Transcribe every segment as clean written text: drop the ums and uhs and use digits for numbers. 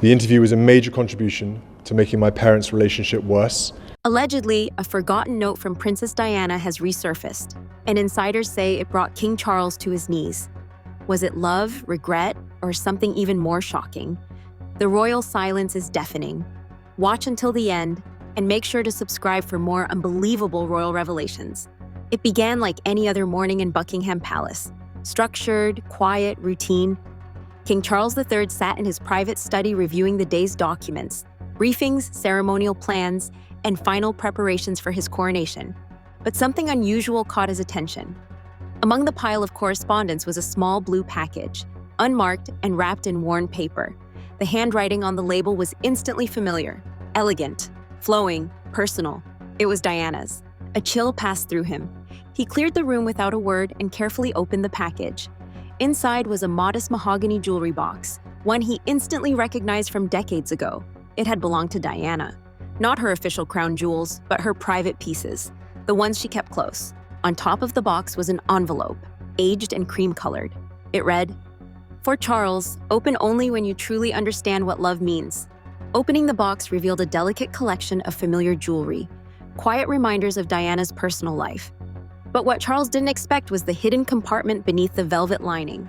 The interview was a major contribution to making my parents' relationship worse. Allegedly, a forgotten note from Princess Diana has resurfaced, and insiders say it brought King Charles to his knees. Was it love, regret, or something even more shocking? The royal silence is deafening. Watch until the end, and make sure to subscribe for more unbelievable royal revelations. It began like any other morning in Buckingham Palace. Structured, quiet, routine. King Charles III sat in his private study reviewing the day's documents, briefings, ceremonial plans, and final preparations for his coronation. But something unusual caught his attention. Among the pile of correspondence was a small blue package, unmarked and wrapped in worn paper. The handwriting on the label was instantly familiar, elegant, flowing, personal. It was Diana's. A chill passed through him. He cleared the room without a word and carefully opened the package. Inside was a modest mahogany jewelry box, one he instantly recognized from decades ago. It had belonged to Diana. Not her official crown jewels, but her private pieces, the ones she kept close. On top of the box was an envelope, aged and cream-colored. It read, "For Charles, open only when you truly understand what love means." Opening the box revealed a delicate collection of familiar jewelry, quiet reminders of Diana's personal life. But what Charles didn't expect was the hidden compartment beneath the velvet lining.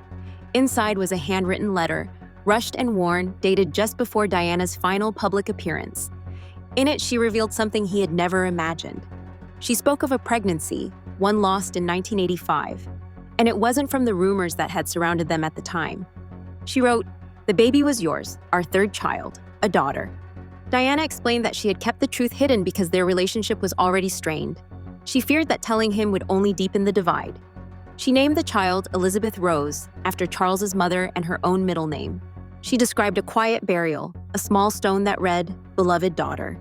Inside was a handwritten letter, rushed and worn, dated just before Diana's final public appearance. In it, she revealed something he had never imagined. She spoke of a pregnancy, one lost in 1985, and it wasn't from the rumors that had surrounded them at the time. She wrote, "The baby was yours, our third child, a daughter." Diana explained that she had kept the truth hidden because their relationship was already strained. She feared that telling him would only deepen the divide. She named the child Elizabeth Rose, after Charles's mother and her own middle name. She described a quiet burial, a small stone that read, "Beloved daughter."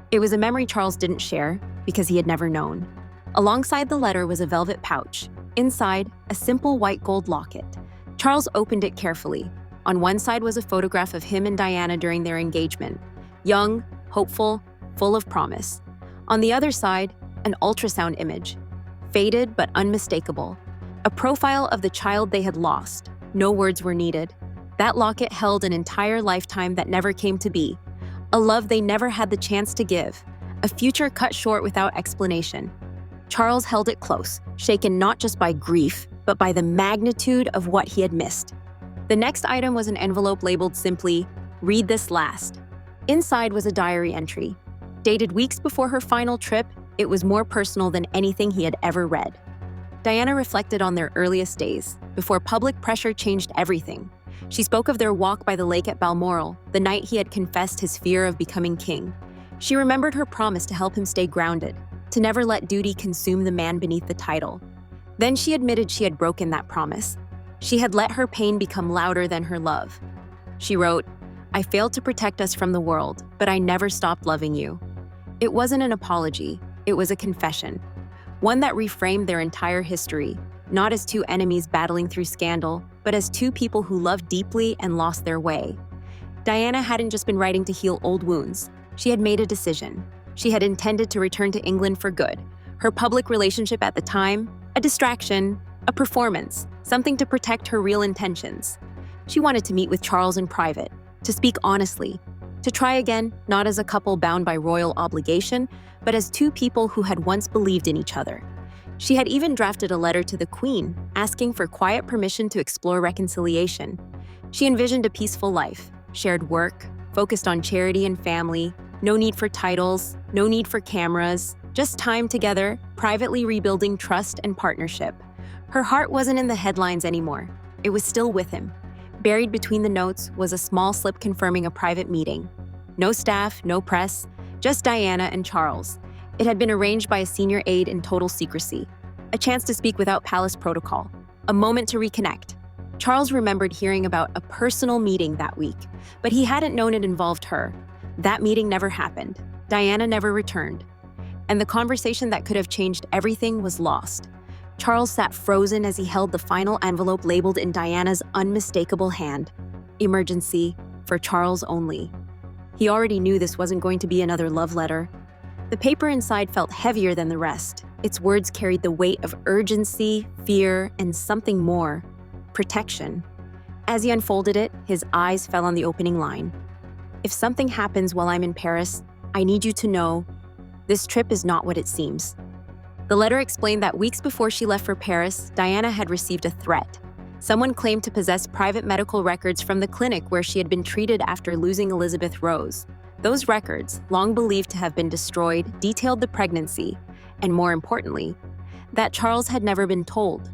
It was a memory Charles didn't share because he had never known. Alongside the letter was a velvet pouch. Inside, a simple white gold locket. Charles opened it carefully. On one side was a photograph of him and Diana during their engagement. Young, hopeful, full of promise. On the other side, an ultrasound image. Faded but unmistakable. A profile of the child they had lost. No words were needed. That locket held an entire lifetime that never came to be. A love they never had the chance to give. A future cut short without explanation. Charles held it close, shaken not just by grief, but by the magnitude of what he had missed. The next item was an envelope labeled simply, "Read this last." Inside was a diary entry. Dated weeks before her final trip, it was more personal than anything he had ever read. Diana reflected on their earliest days, before public pressure changed everything. She spoke of their walk by the lake at Balmoral, the night he had confessed his fear of becoming king. She remembered her promise to help him stay grounded, to never let duty consume the man beneath the title. Then she admitted she had broken that promise. She had let her pain become louder than her love. She wrote, "I failed to protect us from the world, but I never stopped loving you." It wasn't an apology, it was a confession. One that reframed their entire history, not as two enemies battling through scandal, but as two people who loved deeply and lost their way. Diana hadn't just been writing to heal old wounds. She had made a decision. She had intended to return to England for good. Her public relationship at the time, a distraction, a performance, something to protect her real intentions. She wanted to meet with Charles in private, to speak honestly, to try again, not as a couple bound by royal obligation, but as two people who had once believed in each other. She had even drafted a letter to the Queen, asking for quiet permission to explore reconciliation. She envisioned a peaceful life, shared work, focused on charity and family, no need for titles, no need for cameras, just time together, privately rebuilding trust and partnership. Her heart wasn't in the headlines anymore. It was still with him. Buried between the notes was a small slip confirming a private meeting. No staff, no press, just Diana and Charles. It had been arranged by a senior aide in total secrecy. A chance to speak without palace protocol. A moment to reconnect. Charles remembered hearing about a personal meeting that week, but he hadn't known it involved her. That meeting never happened. Diana never returned. And the conversation that could have changed everything was lost. Charles sat frozen as he held the final envelope labeled in Diana's unmistakable hand. Emergency, for Charles only. He already knew this wasn't going to be another love letter. The paper inside felt heavier than the rest. Its words carried the weight of urgency, fear, and something more. Protection. As he unfolded it, his eyes fell on the opening line. If something happens while I'm in Paris, I need you to know this trip is not what it seems. The letter explained that weeks before she left for Paris, Diana had received a threat. Someone claimed to possess private medical records from the clinic where she had been treated after losing Elizabeth Rose. Those records, long believed to have been destroyed, detailed the pregnancy, and more importantly, that Charles had never been told.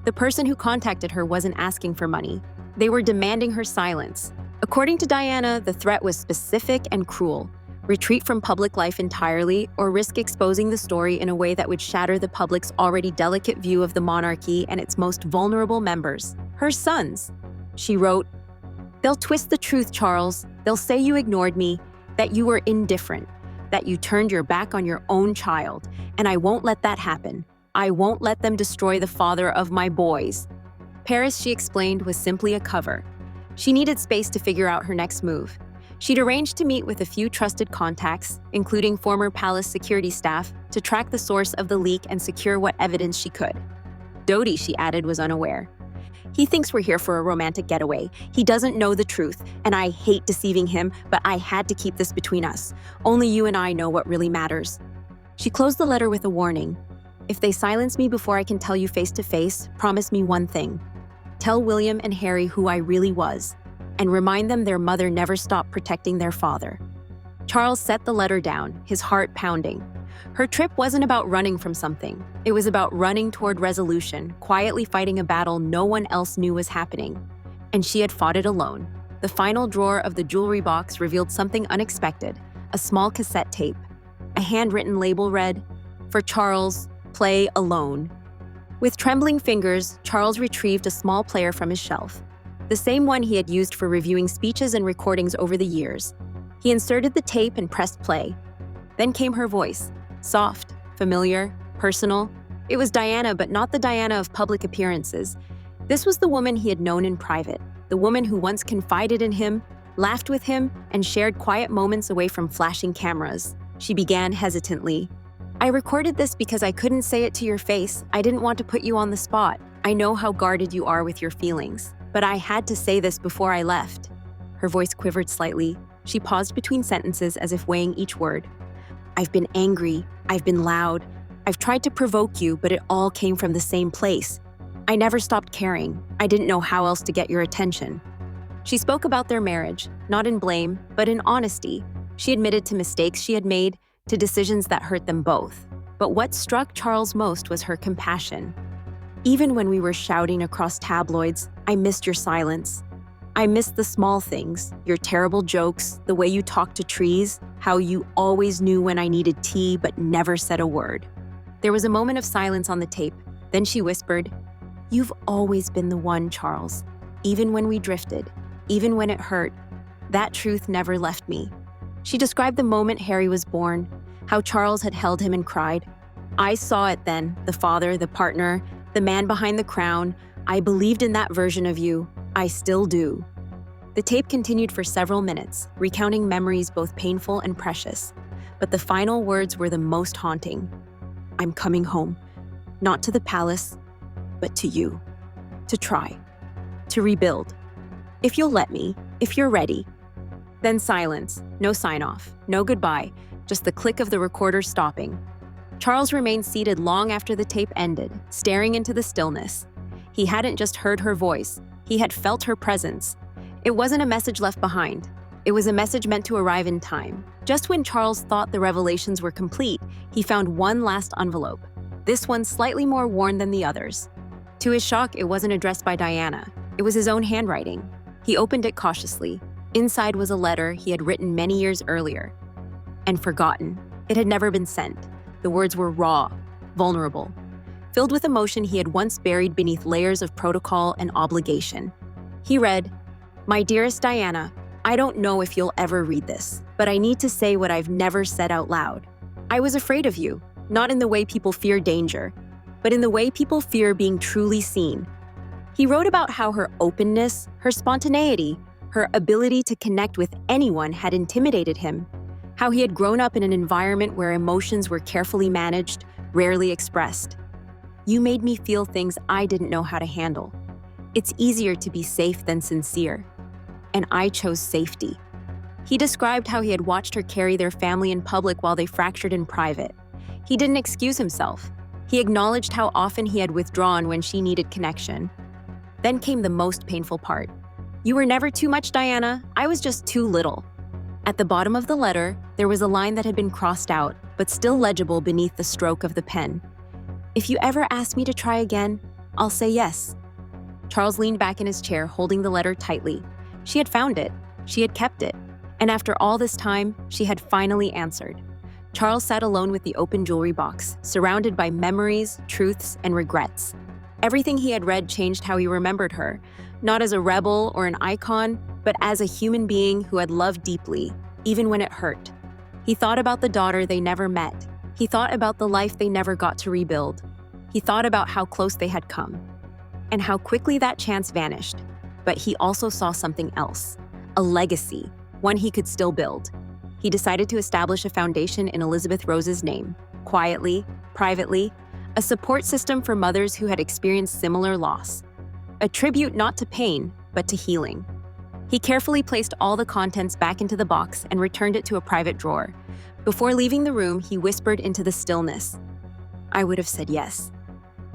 The person who contacted her wasn't asking for money. They were demanding her silence. According to Diana, the threat was specific and cruel. Retreat from public life entirely or risk exposing the story in a way that would shatter the public's already delicate view of the monarchy and its most vulnerable members, her sons. She wrote, "They'll twist the truth, Charles. They'll say you ignored me, that you were indifferent, that you turned your back on your own child, and I won't let that happen. I won't let them destroy the father of my boys." Paris, she explained, was simply a cover. She needed space to figure out her next move. She'd arranged to meet with a few trusted contacts, including former palace security staff, to track the source of the leak and secure what evidence she could. Dodi, she added, was unaware. "He thinks we're here for a romantic getaway. He doesn't know the truth, and I hate deceiving him, but I had to keep this between us. Only you and I know what really matters." She closed the letter with a warning. "If they silence me before I can tell you face to face, promise me one thing. Tell William and Harry who I really was, and remind them their mother never stopped protecting their father." Charles set the letter down, his heart pounding. Her trip wasn't about running from something. It was about running toward resolution, quietly fighting a battle no one else knew was happening. And she had fought it alone. The final drawer of the jewelry box revealed something unexpected, a small cassette tape. A handwritten label read, "For Charles, play alone." With trembling fingers, Charles retrieved a small player from his shelf, the same one he had used for reviewing speeches and recordings over the years. He inserted the tape and pressed play. Then came her voice, soft, familiar, personal. It was Diana, but not the Diana of public appearances. This was the woman he had known in private, the woman who once confided in him, laughed with him, and shared quiet moments away from flashing cameras. She began hesitantly. "I recorded this because I couldn't say it to your face. I didn't want to put you on the spot. I know how guarded you are with your feelings, but I had to say this before I left." Her voice quivered slightly. She paused between sentences as if weighing each word. "I've been angry. I've been loud. I've tried to provoke you, but it all came from the same place. I never stopped caring. I didn't know how else to get your attention." She spoke about their marriage, not in blame, but in honesty. She admitted to mistakes she had made, to decisions that hurt them both. But what struck Charles most was her compassion. "Even when we were shouting across tabloids, I missed your silence. I missed the small things, your terrible jokes, the way you talked to trees, how you always knew when I needed tea but never said a word." There was a moment of silence on the tape. Then she whispered, "You've always been the one, Charles. Even when we drifted, even when it hurt, that truth never left me." She described the moment Harry was born, how Charles had held him and cried. "I saw it then, the father, the partner, the man behind the crown. I believed in that version of you. I still do." The tape continued for several minutes, recounting memories both painful and precious. But the final words were the most haunting. "I'm coming home, not to the palace, but to you. To try. To rebuild. If you'll let me, if you're ready." Then silence, no sign-off, no goodbye, just the click of the recorder stopping. Charles remained seated long after the tape ended, staring into the stillness. He hadn't just heard her voice, he had felt her presence. It wasn't a message left behind. It was a message meant to arrive in time. Just when Charles thought the revelations were complete, he found one last envelope, this one slightly more worn than the others. To his shock, it wasn't addressed by Diana. It was his own handwriting. He opened it cautiously. Inside was a letter he had written many years earlier. And forgotten. It had never been sent. The words were raw, vulnerable, filled with emotion he had once buried beneath layers of protocol and obligation. He read, "My dearest Diana, I don't know if you'll ever read this, but I need to say what I've never said out loud. I was afraid of you, not in the way people fear danger, but in the way people fear being truly seen." He wrote about how her openness, her spontaneity, her ability to connect with anyone had intimidated him, how he had grown up in an environment where emotions were carefully managed, rarely expressed. "You made me feel things I didn't know how to handle. It's easier to be safe than sincere. And I chose safety." He described how he had watched her carry their family in public while they fractured in private. He didn't excuse himself. He acknowledged how often he had withdrawn when she needed connection. Then came the most painful part. "You were never too much, Diana. I was just too little." At the bottom of the letter, there was a line that had been crossed out, but still legible beneath the stroke of the pen. "If you ever ask me to try again, I'll say yes." Charles leaned back in his chair, holding the letter tightly. She had found it. She had kept it. And after all this time, she had finally answered. Charles sat alone with the open jewelry box, surrounded by memories, truths, and regrets. Everything he had read changed how he remembered her, not as a rebel or an icon, but as a human being who had loved deeply, even when it hurt. He thought about the daughter they never met. He thought about the life they never got to rebuild. He thought about how close they had come, and how quickly that chance vanished. But he also saw something else, a legacy, one he could still build. He decided to establish a foundation in Elizabeth Rose's name, quietly, privately, a support system for mothers who had experienced similar loss. A tribute not to pain, but to healing. He carefully placed all the contents back into the box and returned it to a private drawer. Before leaving the room, he whispered into the stillness, "I would have said yes."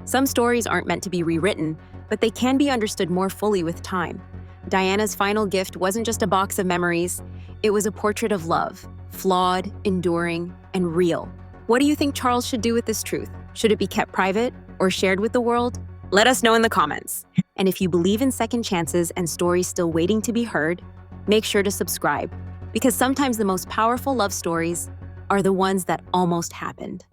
Some stories aren't meant to be rewritten, but they can be understood more fully with time. Diana's final gift wasn't just a box of memories, it was a portrait of love, flawed, enduring, and real. What do you think Charles should do with this truth? Should it be kept private or shared with the world? Let us know in the comments. And if you believe in second chances and stories still waiting to be heard, make sure to subscribe, because sometimes the most powerful love stories are the ones that almost happened.